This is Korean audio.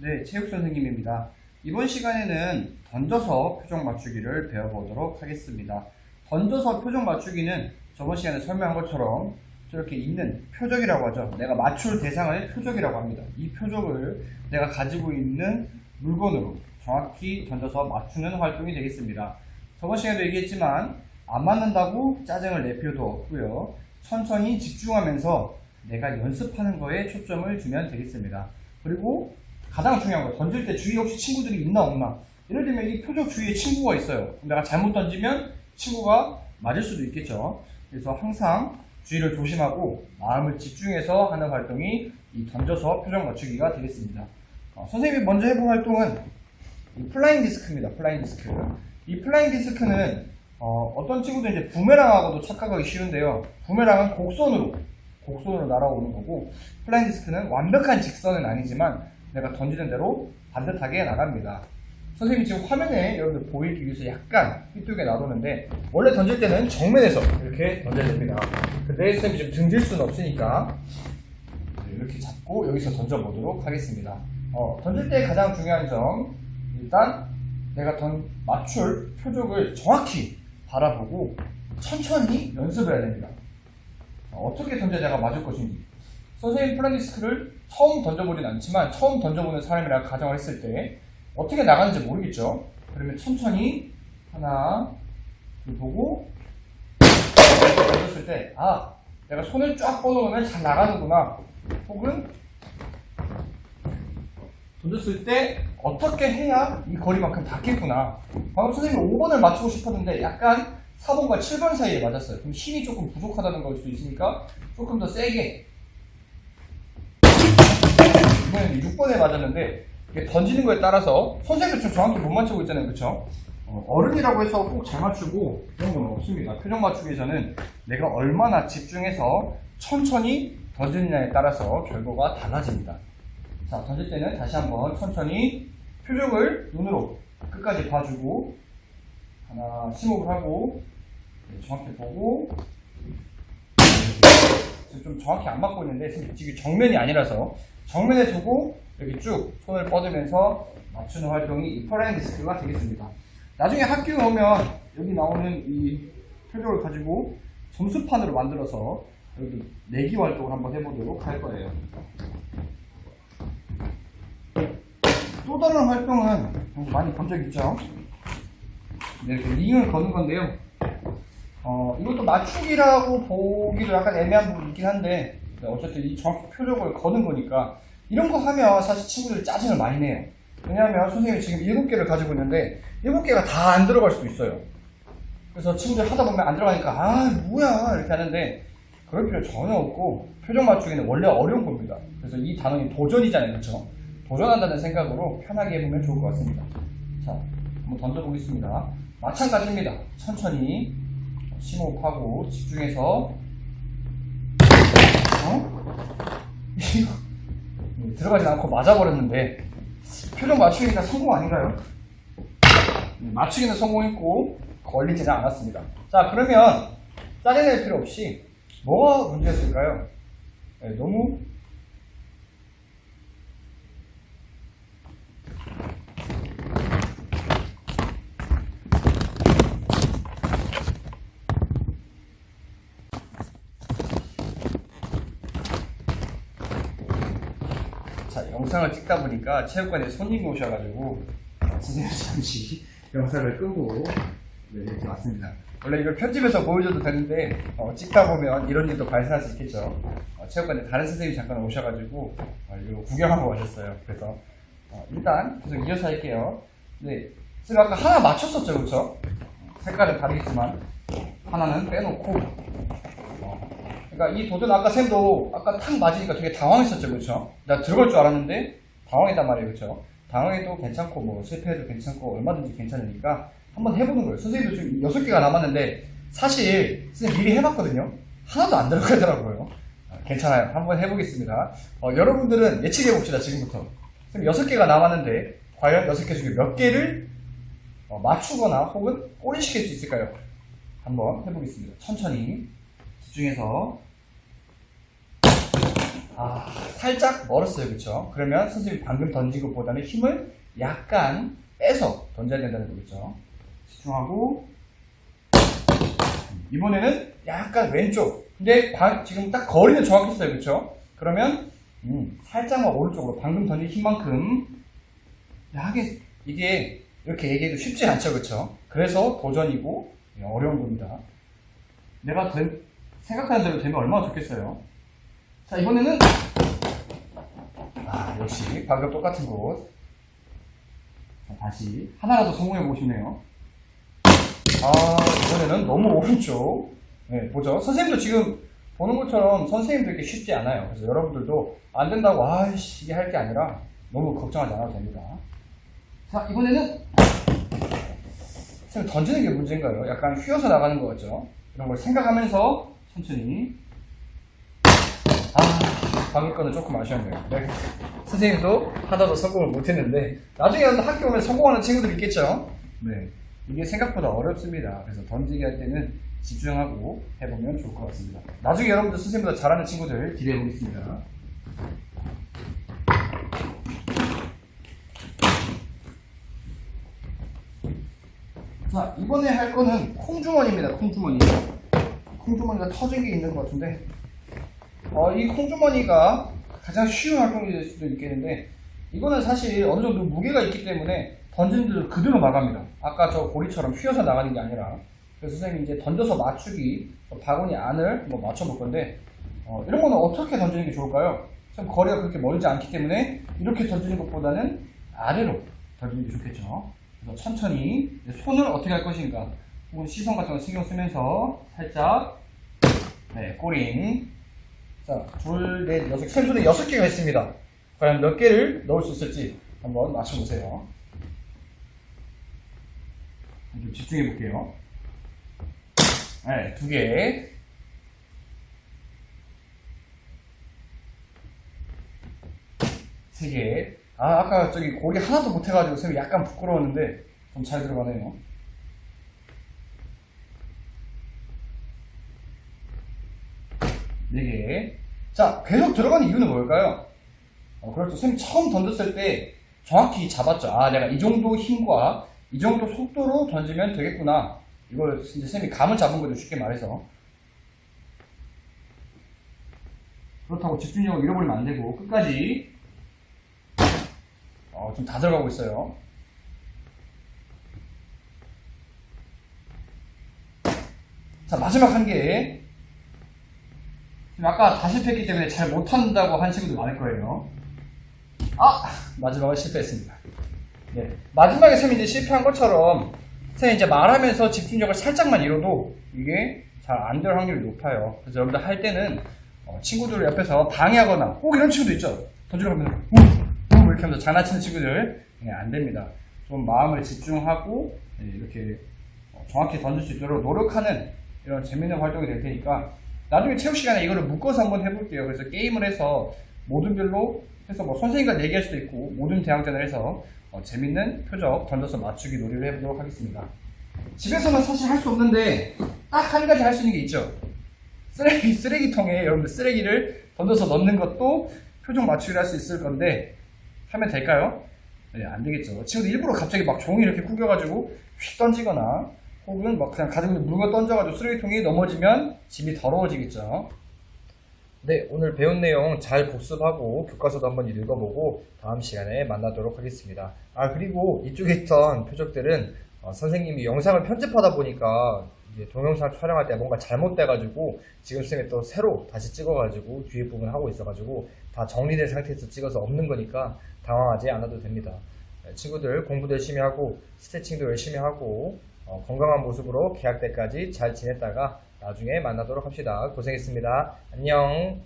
네, 체육 선생님입니다. 이번 시간에는 던져서 표정 맞추기를 배워보도록 하겠습니다. 던져서 표정 맞추기는 저번 시간에 설명한 것처럼 저렇게 있는 표적이라고 하죠. 내가 맞출 대상을 표적이라고 합니다. 이 표적을 내가 가지고 있는 물건으로 정확히 던져서 맞추는 활동이 되겠습니다. 저번 시간에도 얘기했지만 안 맞는다고 짜증을 낼 필요도 없고요. 천천히 집중하면서 내가 연습하는 거에 초점을 주면 되겠습니다. 그리고 가장 중요한 거, 던질 때 주위에 혹시 친구들이 있나 없나. 예를 들면 이 표적 주위에 친구가 있어요. 내가 잘못 던지면 친구가 맞을 수도 있겠죠. 그래서 항상 주의를 조심하고 마음을 집중해서 하는 활동이 이 던져서 표정 맞추기가 되겠습니다. 선생님이 먼저 해본 활동은 이 플라잉 디스크입니다. 플라잉 디스크. 이 플라잉 디스크는 어떤 친구들은 이제 부메랑하고도 착각하기 쉬운데요. 부메랑은 곡선으로 날아오는 거고, 플라잉 디스크는 완벽한 직선은 아니지만 내가 던지는 대로 반듯하게 나갑니다. 선생님이 지금 화면에 여러분들 보이기 위해서 약간 삐뚤게 놔뒀는데, 원래 던질 때는 정면에서 이렇게 던져야 됩니다. 근데 선생님이 좀 등질 수는 없으니까 이렇게 잡고 여기서 던져보도록 하겠습니다. 던질 때 가장 중요한 점, 일단 내가 맞출 표적을 정확히 바라보고 천천히 연습을 해야 됩니다. 어떻게 던져야 내가 맞을 것인지. 선생님 플라잉 디스크를 처음 던져보진 않지만 처음 던져보는 사람이라 가정을 했을 때 어떻게 나가는지 모르겠죠. 그러면 천천히 하나 둘 보고 던졌을 때 내가 손을 쫙 뻗어놓으면 잘 나가는구나, 혹은 던졌을 때 어떻게 해야 이 거리만큼 닿겠구나. 방금 선생님이 5번을 맞추고 싶었는데 약간 4번과 7번 사이에 맞았어요. 그럼 힘이 조금 부족하다는 걸 수도 있으니까 조금 더 세게. 이번에는 6번에 맞았는데 이게 던지는 거에 따라서 선생님도 좀 정확히 못 맞추고 있잖아요. 그쵸? 어른이라고 해서 꼭 잘 맞추고 그런 건 없습니다. 표정 맞추기에서는 내가 얼마나 집중해서 천천히 던지느냐에 따라서 결과가 달라집니다. 자, 던질 때는 다시 한번 천천히 표적을 눈으로 끝까지 봐주고 하나 심호흡을 하고 정확히 보고, 지금 좀 정확히 안 맞고 있는데 지금 정면이 아니라서 정면에 두고 여기 쭉 손을 뻗으면서 맞추는 활동이 이 플라잉 디스크가 되겠습니다. 나중에 학교에 오면 여기 나오는 이 표적을 가지고 점수판으로 만들어서 여기 내기 활동을 한번 해보도록 할 거예요. 또 다른 활동은 많이 본 적 있죠? 이렇게 링을 거는 건데요. 이것도 맞추기라고 보기도 약간 애매한 부분이 있긴 한데, 어쨌든 이 정확히 표적을 거는 거니까 이런 거 하면 사실 친구들이 짜증을 많이 내요. 왜냐하면 선생님이 지금 7개를 가지고 있는데 7개가 다 안 들어갈 수도 있어요. 그래서 친구들 하다 보면 안 들어가니까 뭐야 이렇게 하는데, 그럴 필요 전혀 없고 표정 맞추기는 원래 어려운 겁니다. 그래서 이 단어는 도전이잖아요. 그렇죠? 도전한다는 생각으로 편하게 해보면 좋을 것 같습니다. 자, 한번 던져보겠습니다. 마찬가지입니다. 천천히 심호흡하고 집중해서 들어가지 않고 맞아버렸는데 표정 맞추기가 성공 아닌가요? 맞추기는 성공했고 걸리지는 않았습니다. 자, 그러면 짜증낼 필요 없이 뭐가 문제였을까요? 너무 영상을 찍다 보니까 체육관에 손님이 오셔가지고 선생님 잠시 영상을 끄고 이렇게 왔습니다. 원래 이걸 편집해서 보여줘도 되는데 찍다 보면 이런 일도 발생할 수 있겠죠. 체육관에 다른 선생님이 잠깐 오셔가지고 이거 구경하고 가셨어요. 그래서 일단 계속 이어서 할게요. 네, 제가 아까 하나 맞췄었죠, 그렇죠? 색깔은 다르겠지만 하나는 빼놓고. 그러니까 이 도전 아까 쌤도 아까 탁 맞으니까 되게 당황했었죠, 그렇죠? 나 들어갈 줄 알았는데 당황했단 말이에요, 그렇죠? 당황해도 괜찮고 뭐 실패해도 괜찮고 얼마든지 괜찮으니까 한번 해보는 거예요. 선생님도 지금 6개가 남았는데 사실 선생님 미리 해봤거든요. 하나도 안 들어가더라고요. 괜찮아요. 한번 해보겠습니다. 여러분들은 예측해봅시다, 지금부터. 선생님 6개가 남았는데 과연 6개 중에 몇 개를 맞추거나 혹은 꼬리시킬 수 있을까요? 한번 해보겠습니다. 천천히 집중해서 살짝 멀었어요. 그쵸? 그러면 선생님이 방금 던진 것보다는 힘을 약간 빼서 던져야 된다는 거겠죠. 집중하고, 이번에는 약간 왼쪽. 근데 지금 딱 거리는 정확했어요. 그쵸? 그러면 살짝만 오른쪽으로 방금 던진 힘만큼. 하긴 이게 이렇게 얘기해도 쉽지 않죠. 그쵸? 그래서 도전이고 어려운 겁니다. 내가 생각하는 대로 되면 얼마나 좋겠어요. 자, 이번에는 역시 방금 똑같은 곳. 자, 다시 하나라도 성공해보고 싶네요. 이번에는 너무 오른쪽. 네, 보죠. 선생님도 지금 보는 것처럼 선생님도 이렇게 쉽지 않아요. 그래서 여러분들도 안 된다고 이게 할 게 아니라 너무 걱정하지 않아도 됩니다. 자, 이번에는 선생님 던지는 게 문제인가요? 약간 휘어서 나가는 거 같죠? 이런 걸 생각하면서 천천히. 방금 거는 조금 아쉬웠네요. 네. 선생님도 하나도 성공을 못했는데 나중에 학교 오면 성공하는 친구들이 있겠죠? 네. 이게 생각보다 어렵습니다. 그래서 던지기 할 때는 집중하고 해보면 좋을 것 같습니다. 나중에 여러분들 선생님보다 잘하는 친구들 기대해 보겠습니다. 자, 이번에 할 거는 콩주머니입니다. 콩주머니. 콩주머니가 터진 게 있는 것 같은데, 이 콩주머니가 가장 쉬운 활동이 될 수도 있겠는데, 이거는 사실 어느 정도 무게가 있기 때문에 던지는 데도 그대로 나갑니다. 아까 저 고리처럼 휘어서 나가는 게 아니라. 그래서 선생님이 이제 던져서 맞추기, 바구니 안을 맞춰볼 건데, 이런 거는 어떻게 던지는 게 좋을까요? 거리가 그렇게 멀지 않기 때문에 이렇게 던지는 것보다는 아래로 던지는 게 좋겠죠. 그래서 천천히 손을 어떻게 할 것인가, 혹은 시선 같은 거 신경 쓰면서 살짝, 꼬링. 자, 둘, 넷, 여섯, 샘손에 6개가 있습니다. 과연 몇 개를 넣을 수 있을지 한번 맞춰보세요. 좀 집중해 볼게요. 2개. 3개. 아까 저기 고리 하나도 못해가지고 선생님이 약간 부끄러웠는데 좀 잘 들어가네요. 4개. 자, 계속 들어가는 이유는 뭘까요? 그렇죠. 선생님 처음 던졌을 때 정확히 잡았죠. 내가 이 정도 힘과 이 정도 속도로 던지면 되겠구나. 이걸 이제 선생님이 감을 잡은 거죠. 쉽게 말해서. 그렇다고 집중력을 잃어버리면 안 되고 끝까지 좀 다 들어가고 있어요. 자, 마지막 한 개. 지금 아까 다 실패했기 때문에 잘 못한다고 한 친구들 많을 거예요. 마지막은 실패했습니다. 네, 마지막에 선생님이 이제 실패한 것처럼 선생님이 이제 말하면서 집중력을 살짝만 잃어도 이게 잘 안 될 확률이 높아요. 그래서 여러분들 할 때는 친구들 옆에서 방해하거나 꼭 이런 친구도 있죠. 던지려고 하면 이렇게 하면서 장난치는 친구들 안 됩니다. 좀 마음을 집중하고 이렇게 정확히 던질 수 있도록 노력하는 이런 재밌는 활동이 될 테니까 나중에 체육 시간에 이거를 묶어서 한번 해볼게요. 그래서 게임을 해서 모둠별로 해서 선생님과 내기할 수도 있고 모둠 대항전을 해서 재밌는 표적 던져서 맞추기 놀이를 해보도록 하겠습니다. 집에서는 사실 할 수 없는데 딱 한 가지 할 수 있는 게 있죠. 쓰레기통에 여러분들 쓰레기를 던져서 넣는 것도 표정 맞추기를 할 수 있을 건데 하면 될까요? 네, 안 되겠죠. 친구들 일부러 갑자기 막 종이 이렇게 구겨가지고 휙 던지거나 혹은 막 그냥 가지고 있는 물건 던져가지고 쓰레기통에 넘어지면 집이 더러워지겠죠. 네, 오늘 배운 내용 잘 복습하고 교과서도 한번 읽어보고 다음 시간에 만나도록 하겠습니다. 그리고 이쪽에 있던 표적들은 선생님이 영상을 편집하다 보니까 이제 동영상 촬영할 때 뭔가 잘못돼가지고 지금 쌤이 또 새로 다시 찍어가지고 뒤에 부분 하고 있어가지고 다 정리된 상태에서 찍어서 없는 거니까 당황하지 않아도 됩니다. 친구들 공부도 열심히 하고 스트레칭도 열심히 하고 건강한 모습으로 개학 때까지 잘 지냈다가 나중에 만나도록 합시다. 고생했습니다. 안녕.